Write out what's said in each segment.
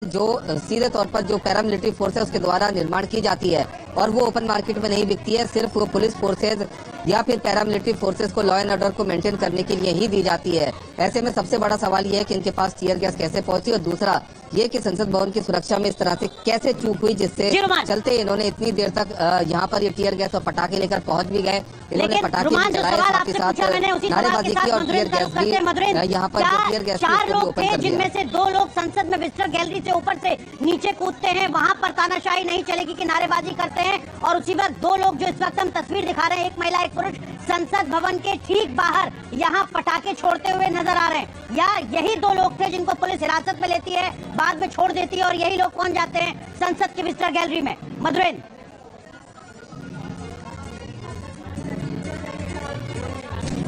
जो सीधे तौर पर जो पैरामिलिट्री फोर्स है उसके द्वारा निर्माण की जाती है और वो ओपन मार्केट में नहीं बिकती है, सिर्फ वो पुलिस फोर्सेज या फिर पैरामिलिट्री फोर्सेज को लॉ एंड ऑर्डर को मेंटेन करने के लिए ही दी जाती है। ऐसे में सबसे बड़ा सवाल ये है कि इनके पास टीयर गैस कैसे पहुंची, और दूसरा ये कि संसद भवन की सुरक्षा में इस तरह से कैसे चूक हुई जिससे चलते इन्होंने इतनी देर तक यहाँ पर ये टीयर गैस और पटाखे लेकर पहुंच भी गए। इन्होंने पटाखे भी चलाए, साथ ही साथ नारेबाजी की और टीयर गैस भी यहाँ पर टीयर गैस ओपन कर दिया। जिनमें से 2 लोग संसद में विजिटर गैलरी से ऊपर से नीचे कूदते हैं, वहां पर तानाशाही नहीं चलेगी कि नारेबाजी करते हैं, और उसी वक्त 2 लोग जो इस वक्त हम तस्वीर दिखा रहे हैं, एक महिला एक पुरुष, संसद भवन के ठीक बाहर यहाँ पटाखे छोड़ते हुए नजर आ रहे हैं। या यही 2 लोग थे जिनको पुलिस हिरासत में लेती है, बाद में छोड़ देती है, और यही लोग पहुंच जाते हैं संसद की विजिटर गैलरी में। मधुरेंद्र,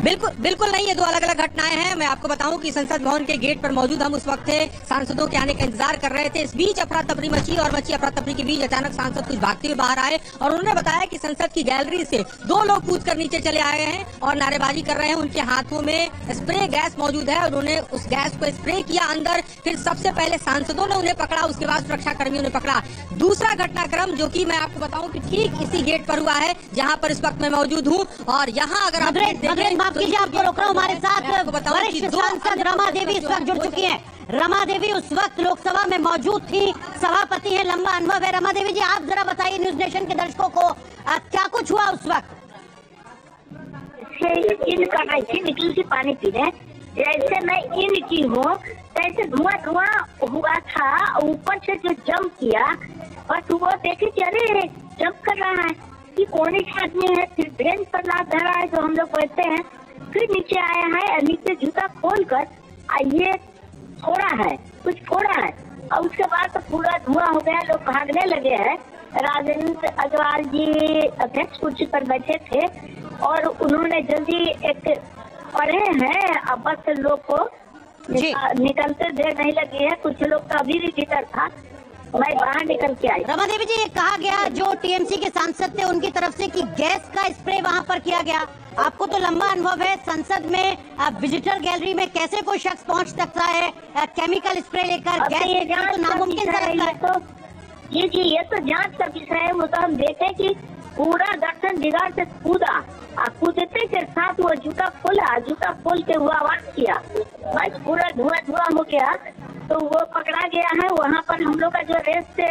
बिल्कुल नहीं, ये 2 अलग अलग घटनाएं हैं। मैं आपको बताऊं कि संसद भवन के गेट पर मौजूद हम उस वक्त थे, सांसदों के आने का इंतजार कर रहे थे। इस बीच अफरा तफरी मची और अफरा तफरी के बीच अचानक सांसद कुछ भागते हुए बाहर आए और उन्होंने बताया कि संसद की गैलरी से 2 लोग कूदकर नीचे चले आए हैं और नारेबाजी कर रहे हैं। उनके हाथों में स्प्रे गैस मौजूद है, उन्होंने उस गैस को स्प्रे किया अंदर। फिर सबसे पहले सांसदों ने उन्हें पकड़ा, उसके बाद सुरक्षा कर्मियों ने पकड़ा। दूसरा घटनाक्रम जो कि मैं आपको बताऊं कि ठीक इसी गेट पर हुआ है जहां पर इस वक्त मैं मौजूद हूं, और यहाँ अगर आप आपको रोक रहा हूं, हमारे साथ वरिष्ठ सांसद रमा देवी इस वक्त जुड़ चुकी हैं। रमा देवी उस वक्त लोकसभा में मौजूद थी, सभापति है, लंबा अनुभव है। रमा देवी जी, आप जरा बताइए न्यूज नेशन के दर्शकों को क्या कुछ हुआ उस वक्त। इन कर रही थी, निकली थी पानी पीने, जैसे मैं इन की हूँ तैसे धुआं हुआ था, ऊपर से जो जंप किया और वो देखे कि अरे जंप कर रहा है कि कौन सा आदमी है, फिर बेंच पर लात धरा है तो हम लोग बैठते हैं, फिर नीचे आया है, नीचे जूता खोल कर ये फोड़ा है, कुछ फोड़ा है, और उसके बाद तो पूरा धुआं हो गया, लोग भागने लगे हैं। राजेंद्र अग्रवाल जी अध्यक्ष कुर्सी पर बैठे थे और उन्होंने जल्दी एक पढ़े हैं, अब बस लोग को निकलते देर नहीं लगी है, कुछ लोग तो अभी भी भीतर था, मैं बाहर निकल के आई। रमा देवी जी, ये कहा गया जो टीएमसी के सांसद थे उनकी तरफ से कि गैस का स्प्रे वहां पर किया गया। आपको तो लंबा अनुभव है संसद में, विजिटर गैलरी में कैसे कोई शख्स पहुंच सकता है केमिकल स्प्रे लेकर, गैस लेकर, तो नामुमकिन सा लगता है। ये तो जांच का विषय है। वो तो हम देखे कि पूरा दर्शन बिगाड़ से कूदा, कूदते के साथ वो जूता खोला, जूता खोल के वो आवाज किया, बस पूरा धुआं हो गया, तो वो पकड़ा गया है। वहाँ पर हम लोग का जो रेस्ट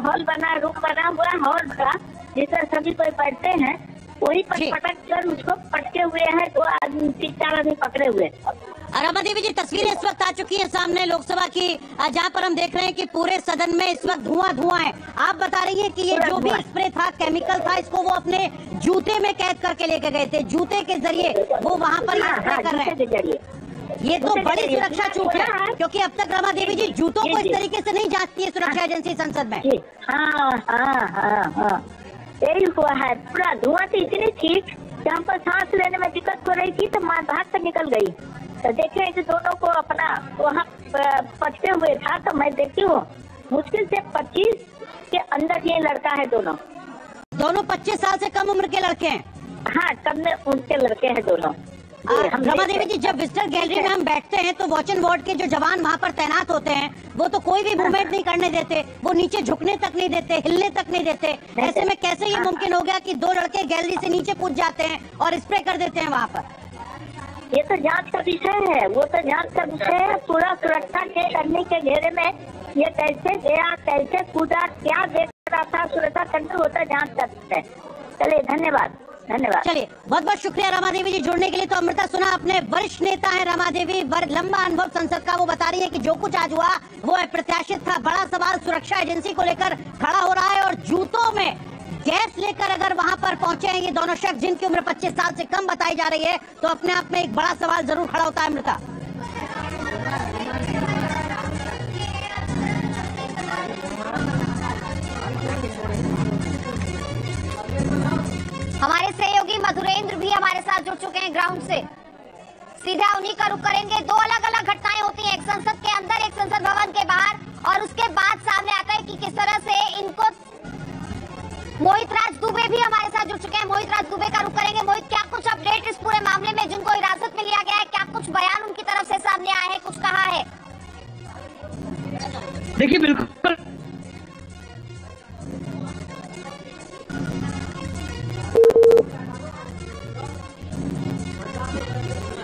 हॉल बना, रूम बना हुआ हॉल का, जिसमें सभी कोई बैठते हैं, वही पर पटक कर उसको पटके हुए हैं, 3-4 आदमी पकड़े हुए। रमा देवी जी, तस्वीरें इस वक्त आ चुकी है सामने लोकसभा की, जहाँ पर हम देख रहे हैं कि पूरे सदन में इस वक्त धुआं है। आप बता रही हैं कि ये जो भी स्प्रे था, केमिकल था, इसको वो अपने जूते में कैद करके लेके गए थे, जूते के जरिए वो वहाँ पर स्प्रे कर रहे हैं। ये तो बड़ी सुरक्षा चूक है, क्योंकि अब तक रमा देवी जी जूतों को इस तरीके से नहीं जांचती है सुरक्षा एजेंसी संसद में। हाँ, यही हुआ है। पूरा धुआं थी, इतनी थी कि हमको सांस लेने में दिक्कत हो रही थी, तो मैं बाहर से निकल गई, तो देखे कि दोनों को अपना वहाँ पटके हुए था, तो मैं देखती हूँ मुश्किल से 25 के अंदर ये लड़का है। दोनों 25 साल से कम उम्र के लड़के हैं। हाँ, कम उनके लड़के हैं दोनों। रमा देवी जी, जब विजिटर गैलरी में हम बैठते हैं तो वॉच एंड वार्ड के जो जवान वहाँ पर तैनात होते हैं, वो तो कोई भी मूवमेंट नहीं करने देते, वो नीचे झुकने तक नहीं देते, हिलने तक नहीं देते। ऐसे में कैसे ये मुमकिन हो गया कि 2 लड़के गैलरी से नीचे कूद जाते हैं और स्प्रे कर देते हैं वहाँ पर? ये तो जांच का विषय है, वो तो जांच का विषय है। पूरा सुरक्षा के करने के घेरे में ये कैसे गया, कैसे कूदा, क्या देख रहा था, सुरक्षा कर्मी होता जांच करते हैं। चलिए, धन्यवाद। चलिए, बहुत बहुत शुक्रिया रमा देवी जी जुड़ने के लिए। तो अमृता, सुना अपने वरिष्ठ नेता है रमा देवी, लंबा अनुभव संसद का, वो बता रही है कि जो कुछ आज हुआ वो अप्रत्याशित था। बड़ा सवाल सुरक्षा एजेंसी को लेकर खड़ा हो रहा है, और जूतों में गैस लेकर अगर वहां पर पहुंचे हैं ये दोनों शख्स जिनकी उम्र 25 साल से कम बताई जा रही है, तो अपने आप में एक बड़ा सवाल जरूर खड़ा होता है। अमृता, हमारे सहयोगी मधुरेंद्र भी हमारे साथ जुड़ चुके हैं ग्राउंड से, सीधा उन्हीं का रुख करेंगे। 2 अलग-अलग घटनाएं होती हैं, एक संसद के अंदर, एक संसद भवन के बाहर, और उसके बाद सामने आता है कि किस तरह से इनको मोहित राज दुबे भी हमारे साथ जुड़ चुके हैं। मोहित राज दुबे का रुख करेंगे। मोहित, क्या कुछ अपडेट इस पूरे मामले में, जिनको हिरासत में लिया गया है, क्या कुछ बयान उनकी तरफ से सामने आए हैं, कुछ कहा है? देखिए बिल्कुल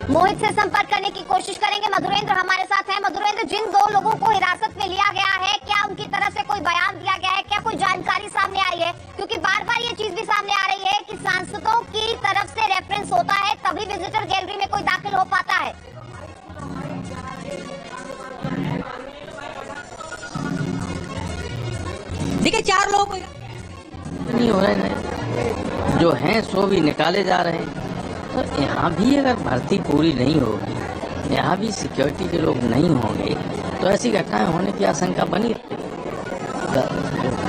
मोहित से संपर्क करने की कोशिश करेंगे। मधुरेंद्र हमारे साथ हैं। मधुरेंद्र, जिन 2 लोगों को हिरासत में लिया गया है, क्या उनकी तरफ से कोई बयान दिया गया है, क्या कोई जानकारी सामने आई है? क्योंकि बार बार ये चीज भी सामने आ रही है कि सांसदों की तरफ से रेफरेंस होता है तभी विजिटर गैलरी में कोई दाखिल हो पाता है। देखिए 4 लोग नहीं हो रहे, जो हैं सो भी निकाले जा रहे हैं। तो यहाँ भी अगर भर्ती पूरी नहीं होगी, यहाँ भी सिक्योरिटी के लोग नहीं होंगे, तो ऐसी घटनाएं होने की आशंका बनी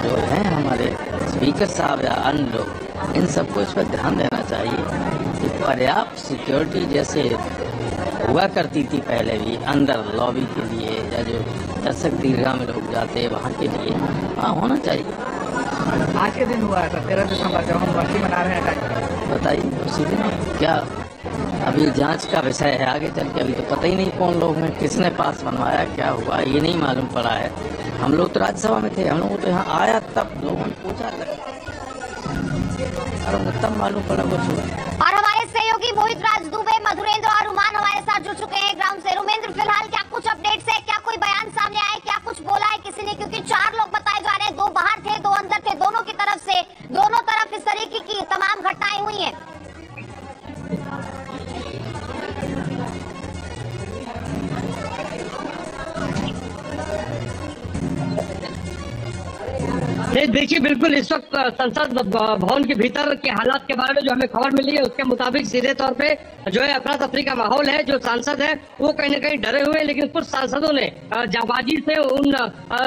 जो है हमारे स्पीकर साहब या अन्य लोग, इन सबको इस पर ध्यान देना चाहिए कि पर्याप्त सिक्योरिटी जैसे हुआ करती थी पहले भी अंदर लॉबी के लिए या जो दर्शक दीर्घा में लोग जाते हैं वहाँ के लिए वहाँ होना चाहिए। आज के दिन हुआ है 13 दिसंबर जब हम भर्ती मना रहे हैं, बताइए उसी दिन क्या? अभी जांच का विषय है, आगे चल के अभी तो पता ही नहीं कौन लोग हैं, किसने पास बनवाया, क्या हुआ ये नहीं मालूम पड़ा है। हम लोग तो राज्यसभा में थे, हम लोग तो यहाँ आया तब लोगों ने पूछा तब मालूम पड़ा कुछ हुआ। और हमारे सहयोगी मोहित राज दुबे, मधुरेंद्र और रुमान हमारे साथ जुड़ चुके हैं ग्राउंड से। रुमेंद्र, फिलहाल क्या कुछ अपडेट्स है, क्या कोई बयान सामने आया, क्या कुछ बोला है किसी ने? क्योंकि 4 लोग बताए जा रहे हैं, 2 बाहर थे 2 अंदर थे, दोनों की तरफ से दोनों तरफ इस तरीके की तमाम घटनाएं हुई हैं। देखिए बिल्कुल इस वक्त संसद भवन के भीतर के हालात के बारे में जो हमें खबर मिली है उसके मुताबिक सीधे तौर पे जो है अफरा तफरी का माहौल है। जो सांसद है वो कहीं न कहीं डरे हुए हैं, लेकिन कुछ सांसदों ने जाबाजी से उन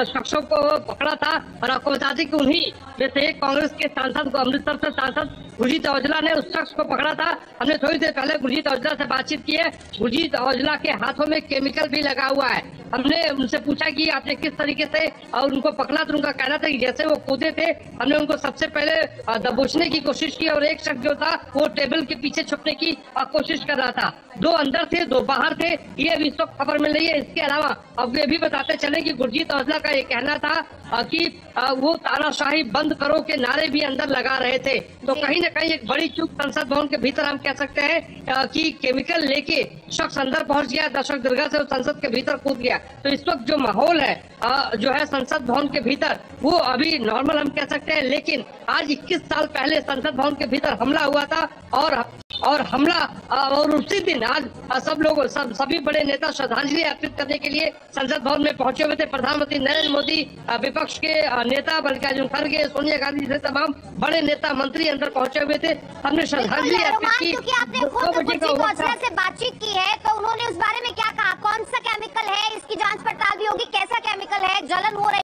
शख्सों को पकड़ा था। और आपको बता दें कि उन्हीं में से एक कांग्रेस के सांसद को, अमृतसर से सांसद गुरजीत औजला ने उस शख्स को पकड़ा था। हमने थोड़ी देर पहले गुरजीत औजला से बातचीत की है। गुरजीत औजला के हाथों में केमिकल भी लगा हुआ है। हमने उनसे पूछा कि आपने किस तरीके से और उनको पकड़ा, तो उनका कहना था कि जैसे वो कूदे थे हमने उनको सबसे पहले दबोचने की कोशिश की और एक शख्स जो था वो टेबल के पीछे छुपने की कोशिश कर रहा था। 2 अंदर थे 2 बाहर थे, ये भी इस वक्त खबर मिल रही है। इसके अलावा अब ये भी बताते चले कि गुरजीत औजला का ये कहना था कि वो तानाशाही बंद करो के नारे भी अंदर लगा रहे थे। तो कहीं न कहीं एक बड़ी चूक संसद भवन के भीतर हम कह सकते हैं कि केमिकल लेके शख्स अंदर पहुंच गया, दर्शक दीर्घा से संसद के भीतर कूद गया। तो इस वक्त जो माहौल है जो है संसद भवन के भीतर वो अभी नॉर्मल हम कह सकते हैं। लेकिन आज 21 साल पहले संसद भवन के भीतर हमला हुआ था और हमला और उसी दिन आज सब लोग सभी बड़े नेता श्रद्धांजलि अर्पित करने के लिए संसद भवन में पहुंचे हुए थे। प्रधानमंत्री नरेंद्र मोदी, विपक्ष के नेता मल्लिकार्जुन खड़गे, सोनिया गांधी से तमाम बड़े नेता मंत्री अंदर पहुंचे हुए थे। हमने श्रद्धांजलि अर्पित की। क्योंकि आपने खुद गुरजीत औजला से बातचीत की है तो उन्होंने उस बारे में क्या कहा? कौन सा केमिकल है, इसकी जांच पड़ताल भी होगी, कैसा केमिकल है, जलन हो रही